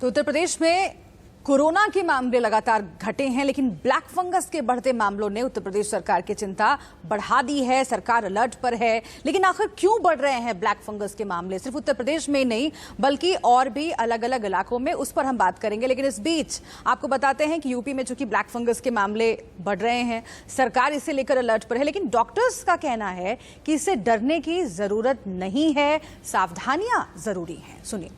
तो उत्तर प्रदेश में कोरोना के मामले लगातार घटे हैं, लेकिन ब्लैक फंगस के बढ़ते मामलों ने उत्तर प्रदेश सरकार की चिंता बढ़ा दी है। सरकार अलर्ट पर है, लेकिन आखिर क्यों बढ़ रहे हैं ब्लैक फंगस के मामले? सिर्फ उत्तर प्रदेश में ही नहीं बल्कि और भी अलग अलग इलाकों में, उस पर हम बात करेंगे। लेकिन इस बीच आपको बताते हैं कि यूपी में चूंकि ब्लैक फंगस के मामले बढ़ रहे हैं, सरकार इसे लेकर अलर्ट पर है, लेकिन डॉक्टर्स का कहना है कि इससे डरने की जरूरत नहीं है, सावधानियां जरूरी हैं। सुनिए।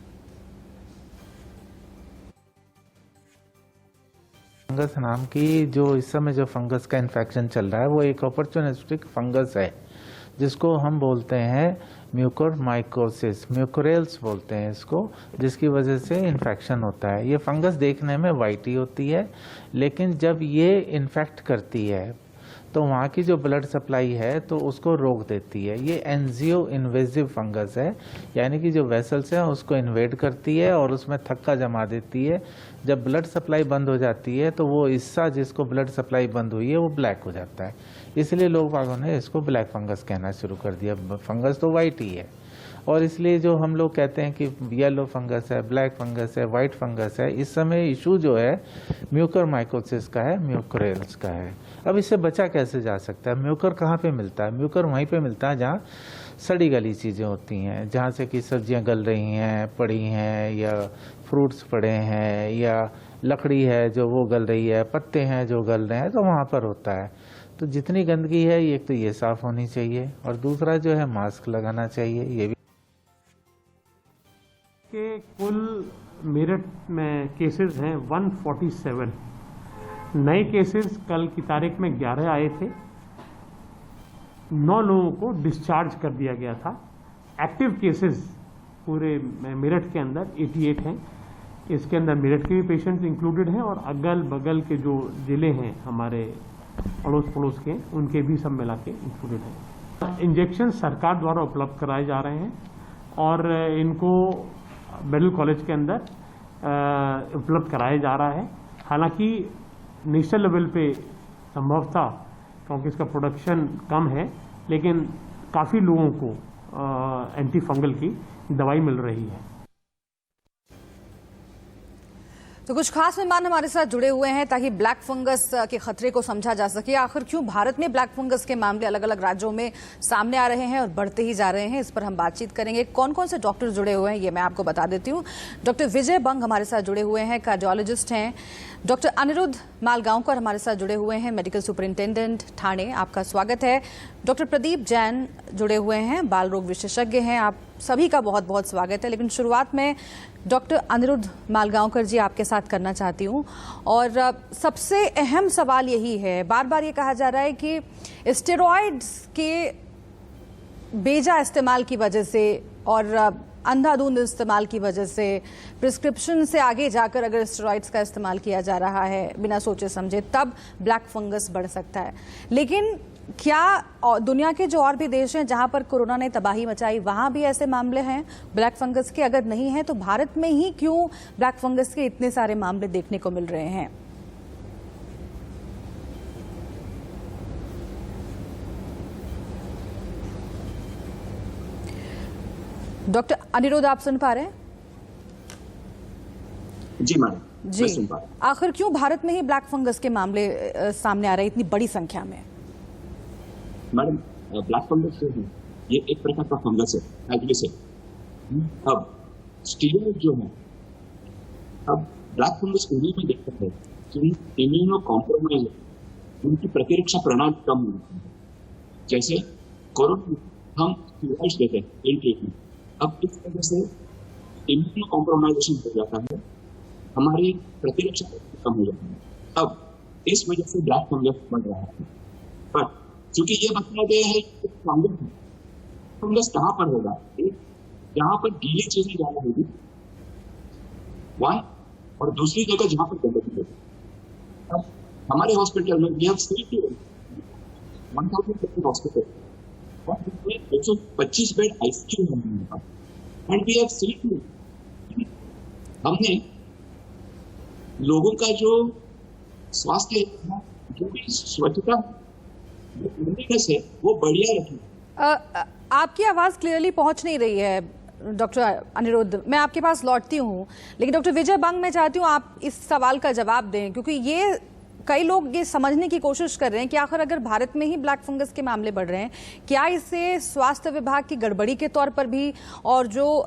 फंगस नाम की जो इस समय जो फंगस का इन्फेक्शन चल रहा है वो एक अपॉर्चुनिस्टिक फंगस है, जिसको हम बोलते हैं म्यूकोरमाइकोसिस, म्यूकोरेल्स बोलते हैं इसको, जिसकी वजह से इन्फेक्शन होता है। ये फंगस देखने में वाइटी होती है, लेकिन जब ये इन्फेक्ट करती है तो वहाँ की जो ब्लड सप्लाई है तो उसको रोक देती है। ये एंजियो इन्वेजिव फंगस है, यानी कि जो वेसल्स हैं उसको इन्वेड करती है और उसमें थक्का जमा देती है। जब ब्लड सप्लाई बंद हो जाती है तो वो हिस्सा जिसको ब्लड सप्लाई बंद हुई है वो ब्लैक हो जाता है। इसलिए लोग बागों ने इसको ब्लैक फंगस कहना शुरू कर दिया। फंगस तो वाइट ही है, और इसलिए जो हम लोग कहते हैं कि येलो फंगस है, ब्लैक फंगस है, वाइट फंगस है, इस समय इशू जो है म्यूकोरमाइकोसिस का है, म्यूकोरेल्स का है। अब इससे बचा कैसे जा सकता है? म्यूकर कहाँ पे मिलता है? म्यूकर वहीं पे मिलता है जहाँ सड़ी गली चीज़ें होती हैं, जहाँ से कि सब्जियाँ गल रही हैं, पड़ी हैं, या फ्रूट्स पड़े हैं, या लकड़ी है जो वो गल रही है, पत्ते हैं जो गल रहे हैं, तो वहाँ पर होता है। तो जितनी गंदगी है एक तो ये साफ़ होनी चाहिए, और दूसरा जो है मास्क लगाना चाहिए। ये भी के कुल मेरठ में केसेस हैं 147। नए केसेस कल की तारीख में 11 आए थे। 9 लोगों को डिस्चार्ज कर दिया गया था। एक्टिव केसेस पूरे मेरठ के अंदर 88 हैं। इसके अंदर मेरठ के भी पेशेंट्स इंक्लूडेड हैं, और अगल बगल के जो ज़िले हैं हमारे अड़ोस पड़ोस के, उनके भी सब मिला के इंक्लूडेड हैं। इंजेक्शन सरकार द्वारा उपलब्ध कराए जा रहे हैं, और इनको मेडिकल कॉलेज के अंदर उपलब्ध कराया जा रहा है। हालांकि नेशनल लेवल पे संभव था, क्योंकि इसका प्रोडक्शन कम है, लेकिन काफ़ी लोगों को एंटी फंगल की दवाई मिल रही है। तो कुछ खास मेहमान हमारे साथ जुड़े हुए हैं ताकि ब्लैक फंगस के खतरे को समझा जा सके। आखिर क्यों भारत में ब्लैक फंगस के मामले अलग अलग राज्यों में सामने आ रहे हैं और बढ़ते ही जा रहे हैं, इस पर हम बातचीत करेंगे। कौन कौन से डॉक्टर जुड़े हुए हैं ये मैं आपको बता देती हूँ। डॉक्टर विजय बंग हमारे साथ जुड़े हुए हैं, कार्डियोलॉजिस्ट हैं। डॉक्टर अनिरुद्ध मालगांवकर हमारे साथ जुड़े हुए हैं, मेडिकल सुपरिंटेंडेंट ठाणे, आपका स्वागत है। डॉक्टर प्रदीप जैन जुड़े हुए हैं, बाल रोग विशेषज्ञ हैं, आप सभी का बहुत बहुत स्वागत है। लेकिन शुरुआत में डॉक्टर अनिरुद्ध मालगांवकर जी आपके साथ करना चाहती हूँ, और सबसे अहम सवाल यही है, बार बार ये कहा जा रहा है कि स्टेरॉइड्स के बेजा इस्तेमाल की वजह से और अंधाधुंध इस्तेमाल की वजह से, प्रिस्क्रिप्शन से आगे जाकर अगर स्टेरॉइड्स का इस्तेमाल किया जा रहा है बिना सोचे समझे, तब ब्लैक फंगस बढ़ सकता है। लेकिन क्या दुनिया के जो और भी देश हैं जहां पर कोरोना ने तबाही मचाई, वहां भी ऐसे मामले हैं ब्लैक फंगस के? अगर नहीं है तो भारत में ही क्यों ब्लैक फंगस के इतने सारे मामले देखने को मिल रहे हैं? डॉक्टर अनिरुद्ध, आप सुन पा रहे हैं? जी मैडम, जी, सुन पा रहा हूं। आखिर क्यों भारत में ही ब्लैक फंगस के मामले सामने आ रहे हैं इतनी बड़ी संख्या में? मैडम, ब्लैक फंगस जो है ये एक प्रकार का फंगस है, एल्गिस है। अब स्टीरॉइड जो है, अब ब्लैक फंगस उन्हीं में दिक्कत है कि इम्यूनो कॉम्प्रोमाइज है, उनकी प्रतिरक्षा प्रणाली कम होती है। जैसे कोरोना हम स्टीरॉइड्स देते हैं इन ट्रीटमेंट, अब इस वजह से इम्यूनो कॉम्प्रोमाइजेशन हो जाता है, हमारी प्रतिरक्षा कम हो जाती है। अब इस वजह से ब्लैक फंगस बढ़ रहा है। पर क्योंकि ये बताया गया है कि फंगस कहाँ पर होगा, जहाँ पर गीली चीजें ज्यादा होगी, वन, और दूसरी जगह जहाँ पर गंदगी होगी। अब हमारे हॉस्पिटल में 1000 हॉस्पिटल 125 बेड आईसीयू है, एंड वी हैव सीन, हमने लोगों का जो स्वास्थ्य, जो भी स्वच्छता है वो बढ़िया रखी। आपकी आवाज क्लियरली पहुंच नहीं रही है डॉक्टर अनिरुद्ध, मैं आपके पास लौटती हूँ, लेकिन डॉक्टर विजय बंग, मैं चाहती हूँ आप इस सवाल का जवाब दें, क्योंकि ये कई लोग ये समझने की कोशिश कर रहे हैं कि आखिर अगर भारत में ही ब्लैक फंगस के मामले बढ़ रहे हैं, क्या इससे स्वास्थ्य विभाग की गड़बड़ी के तौर पर भी, और जो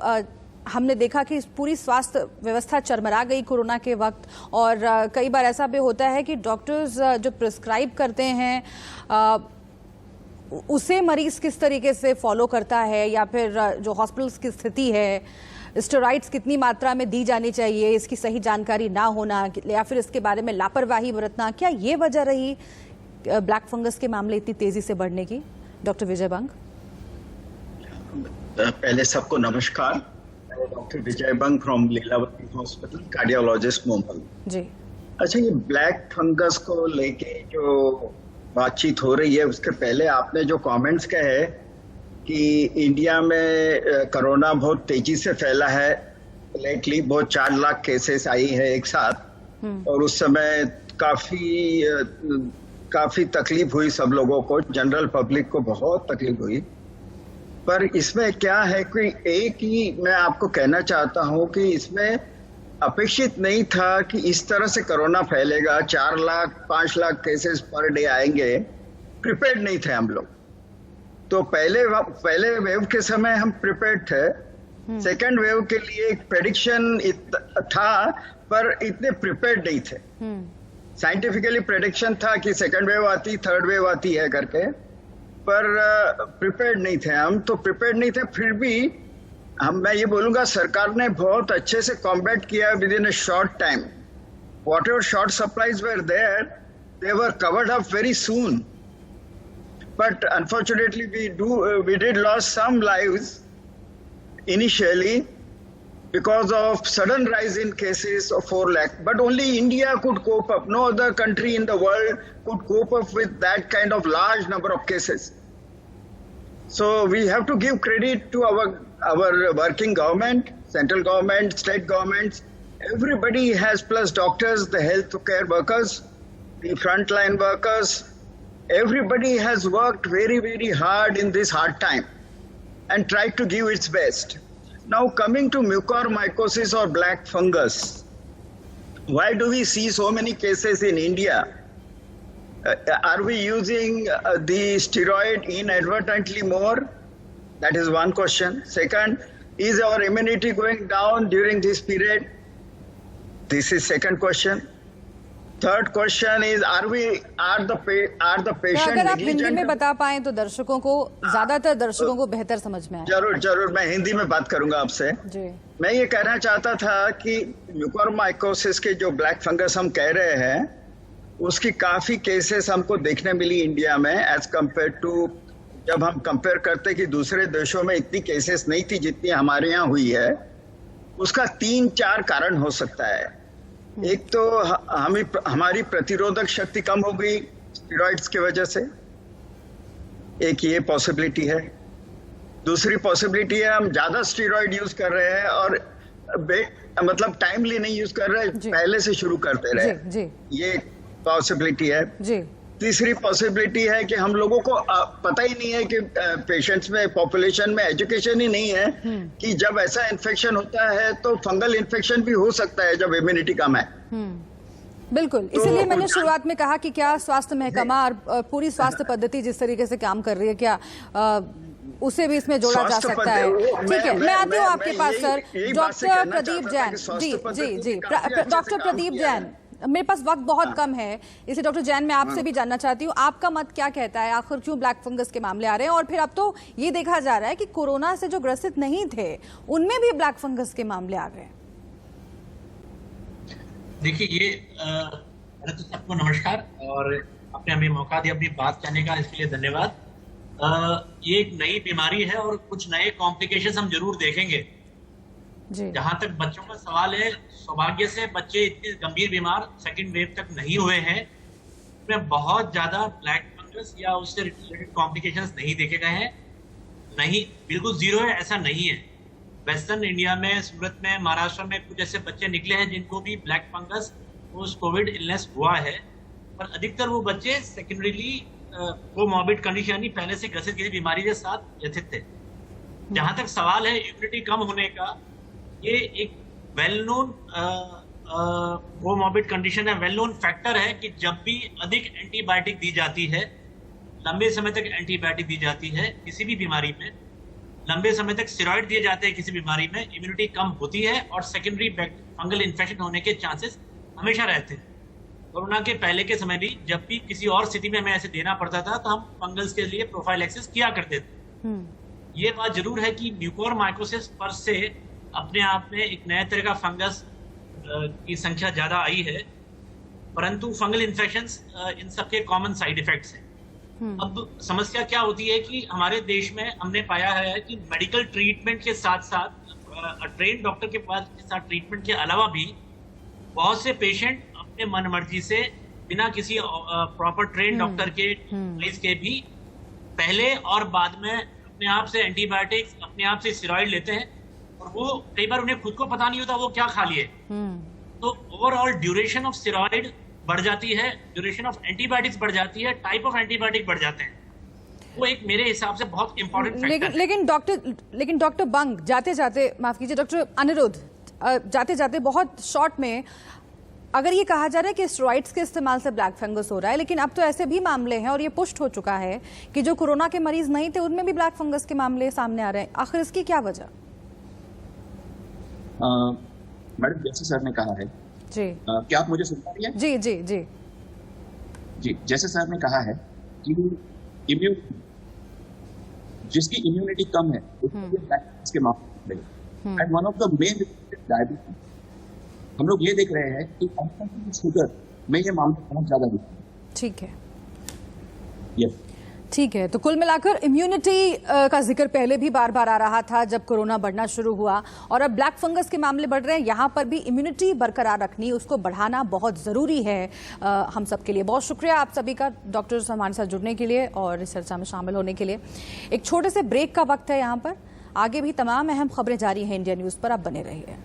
हमने देखा कि पूरी स्वास्थ्य व्यवस्था चरमरा गई कोरोना के वक्त, और कई बार ऐसा भी होता है कि डॉक्टर्स जो प्रिस्क्राइब करते हैं उसे मरीज किस तरीके से फॉलो करता है, या फिर जो हॉस्पिटल्स की स्थिति है, स्टेरॉइड्स कितनी मात्रा में दी जानी चाहिए, इसकी सही जानकारी ना होना, या फिर इसके बारे में लापरवाही बरतना, क्या ये वजह रही ब्लैक फंगस के मामले इतनी तेजी से बढ़ने की? डॉक्टर विजय बंग। पहले सबको नमस्कार। Doctor Vijay Bang from Lilavati hospital, cardiologist Mumbai ji. अच्छा, ये ब्लैक फंगस को लेके जो बातचीत हो रही है, उसके पहले आपने जो कमेंट्स कहे कि इंडिया में कोरोना बहुत तेजी से फैला है, लेटली बहुत 4 लाख केसेस आई है एक साथ, और उस समय काफी तकलीफ हुई सब लोगों को, जनरल पब्लिक को बहुत तकलीफ हुई। पर इसमें क्या है कि एक ही मैं आपको कहना चाहता हूं कि इसमें अपेक्षित नहीं था कि इस तरह से कोरोना फैलेगा, 4 lakh 5 lakh cases per day आएंगे। प्रिपेयर्ड नहीं थे हम लोग। तो पहले वेव के समय हम प्रिपेयर्ड थे, सेकेंड वेव के लिए एक प्रेडिक्शन था, पर इतने प्रिपेयर्ड नहीं थे। साइंटिफिकली प्रेडिक्शन था कि सेकेंड वेव आती, थर्ड वेव आती है करके, पर प्रिपेयर्ड नहीं थे हम। तो प्रिपेयर्ड नहीं थे, फिर भी मैं ये बोलूंगा सरकार ने बहुत अच्छे से कॉम्बैट किया within a short time. Whatever short supplies were there, they were covered up very soon, but unfortunately we did lost some lives initially because of sudden rise in cases of 4 lakh, but only India could cope up. No other country in the world could cope up with that kind of large number of cases. So we have to give credit to our working government, central government, state governments. Everybody has, plus doctors, the health care workers, the frontline workers. Everybody has worked very, very hard in this hard time and tried to give its best. Now coming to mucormycosis or black fungus, why do we see so many cases in India? Are we using the steroid inadvertently more? That is one question. Second, is our immunity going down during this period? This is second question. Third question is, are the patient अगर आप Hindi negligent? में बता पाएं तो दर्शकों को, ज्यादातर दर्शकों को बेहतर समझ में आए। जरूर मैं हिंदी में बात करूंगा आपसे जी। मैं ये कहना चाहता था कि म्यूकोरमाइकोसिस के जो ब्लैक फंगस हम कह रहे हैं, उसकी काफी केसेस हमको देखने मिली इंडिया में, एज कंपेयर टू जब हम कंपेयर करते कि दूसरे देशों में इतनी केसेस नहीं थी जितनी हमारे यहाँ हुई है। उसका 3-4 कारण हो सकता है। एक तो हमारी प्रतिरोधक शक्ति कम हो गई स्टेरॉइड्स की वजह से, एक ये पॉसिबिलिटी है। दूसरी पॉसिबिलिटी है हम ज्यादा स्टेरॉइड यूज कर रहे हैं और मतलब टाइमली नहीं यूज कर रहे, पहले से शुरू करते रहे, जी। ये पॉसिबिलिटी है जी। तीसरी पॉसिबिलिटी है कि हम लोगों को पता ही नहीं है कि पेशेंट्स में, पॉपुलेशन में एजुकेशन ही नहीं है कि जब ऐसा इन्फेक्शन होता है तो फंगल इन्फेक्शन भी हो सकता है जब इम्यूनिटी कम है। बिल्कुल, इसीलिए मैंने शुरुआत में कहा कि क्या स्वास्थ्य महकमा और पूरी स्वास्थ्य पद्धति जिस तरीके से काम कर रही है, क्या उसे भी इसमें जोड़ा जा सकता है? ठीक है, मैं आती हूँ आपके पास सर। डॉक्टर प्रदीप जैन, जी, डॉक्टर प्रदीप जैन, मेरे पास वक्त बहुत कम है, इसलिए डॉक्टर जैन मैं आपसे भी जानना चाहती हूँ, आपका मत क्या कहता है, आखिर क्यों ब्लैक फंगस के मामले आ रहे हैं? और फिर अब तो ये देखा जा रहा है कि कोरोना से जो ग्रसित नहीं थे उनमें भी ब्लैक फंगस के मामले आ गए। देखिए, ये तो सबको नमस्कार, और आपने हमें मौका दिया अपनी बात कहने का, इसके लिए धन्यवाद। ये एक नई बीमारी है और कुछ नए कॉम्प्लिकेशंस हम जरूर देखेंगे। जहां तक बच्चों का सवाल है, सौभाग्य से बच्चे इतने गंभीर बीमार सेकंड वेव तक नहीं हुए हैं, उसमें बहुत ज्यादा ब्लैक फंगस या उससे रिलेटेड कॉम्प्लिकेशंस नहीं देखे गए हैं। नहीं, बिल्कुल जीरो है ऐसा नहीं है। वेस्टर्न इंडिया में, सूरत में, महाराष्ट्र में कुछ ऐसे बच्चे निकले हैं जिनको भी black fungus post Covid illness हुआ है, पर अधिकतर वो बच्चे सेकेंडरीली कोमॉर्बिड कंडीशन यानी पहले से ग्रसित किसी बीमारी के साथ ग्रसित थे। जहां तक सवाल है इम्यूनिटी कम होने का, ये एक वेल नोन कोमॉर्बिड कंडीशन है, वेल नोन फैक्टर है कि जब भी अधिक एंटीबायोटिक दी जाती है, लंबे समय तक एंटीबायोटिक दी जाती है किसी भी बीमारी में, लंबे समय तक स्टेरॉइड दिए जाते हैं किसी बीमारी में, इम्यूनिटी कम होती है और सेकेंडरी फंगल इन्फेक्शन होने के चांसेस हमेशा रहते हैं। कोरोना के पहले के समय भी जब भी किसी और स्थिति में हमें ऐसे देना पड़ता था तो हम फंगल्स के लिए प्रोफाइलैक्सिस किया करते थे। ये बात जरूर है कि म्यूकोरमाइकोसिस पर से अपने आप में एक नए तरह का फंगस की संख्या ज्यादा आई है, परंतु फंगल इन्फेक्शंस इन सबके कॉमन साइड इफेक्ट्स हैं। अब समस्या क्या होती है कि हमारे देश में हमने पाया है कि मेडिकल ट्रीटमेंट के साथ साथ ट्रेन डॉक्टर के पास के साथ ट्रीटमेंट के अलावा भी बहुत से पेशेंट अपने मन मर्जी से बिना किसी प्रॉपर ट्रेन डॉक्टर के एडवाइस के भी पहले और बाद में अपने आप से एंटीबायोटिक्स, अपने आप से स्टेरॉइड लेते हैं और वो कई बार उन्हें खुद को पता नहीं होता वो क्या खा लिए। तो ओवरऑल ड्यूरेशन ऑफ स्टेरॉइड बढ़ जाती है, ड्यूरेशन ऑफ एंटीबायोटिक्स बढ़ जाती है, टाइप ऑफ एंटीबायोटिक बढ़ जाते हैं। वो एक मेरे हिसाब से बहुत इंपॉर्टेंट फैक्टर है। लेकिन डॉक्टर बंग, जाते जाते, माफ कीजिए डॉक्टर अनिरुद्ध, जाते जाते बहुत शॉर्ट में अगर ये कहा जा रहा है कि स्टेरॉइड्स के इस्तेमाल से ब्लैक फंगस हो रहा है, लेकिन अब तो ऐसे भी मामले हैं और ये पुष्ट हो चुका है कि जो कोरोना के मरीज नहीं थे उनमें भी ब्लैक फंगस के मामले सामने आ रहे हैं। आखिर इसकी क्या वजह? मैडम, जैसे सर ने कहा है जी, क्या आप मुझे सुन पा रही हैं? जी जी जी जी, जैसे सर ने कहा है कि जिसकी इम्यूनिटी कम है उसके मामले में, and one of the main diabetes, हम लोग ये देख रहे हैं कि शुगर में ये मामला बहुत ज्यादा दिखता है। ठीक है, यस, ठीक है। तो कुल मिलाकर इम्यूनिटी का जिक्र पहले भी बार बार आ रहा था जब कोरोना बढ़ना शुरू हुआ, और अब ब्लैक फंगस के मामले बढ़ रहे हैं। यहाँ पर भी इम्यूनिटी बरकरार रखनी, उसको बढ़ाना बहुत ज़रूरी है हम सब के लिए। बहुत शुक्रिया आप सभी का, डॉक्टर्स हमारे साथ जुड़ने के लिए और इस चर्चा में शामिल होने के लिए। एक छोटे से ब्रेक का वक्त है यहाँ पर, आगे भी तमाम अहम खबरें जारी हैं इंडिया न्यूज़ पर, आप बने रहिए।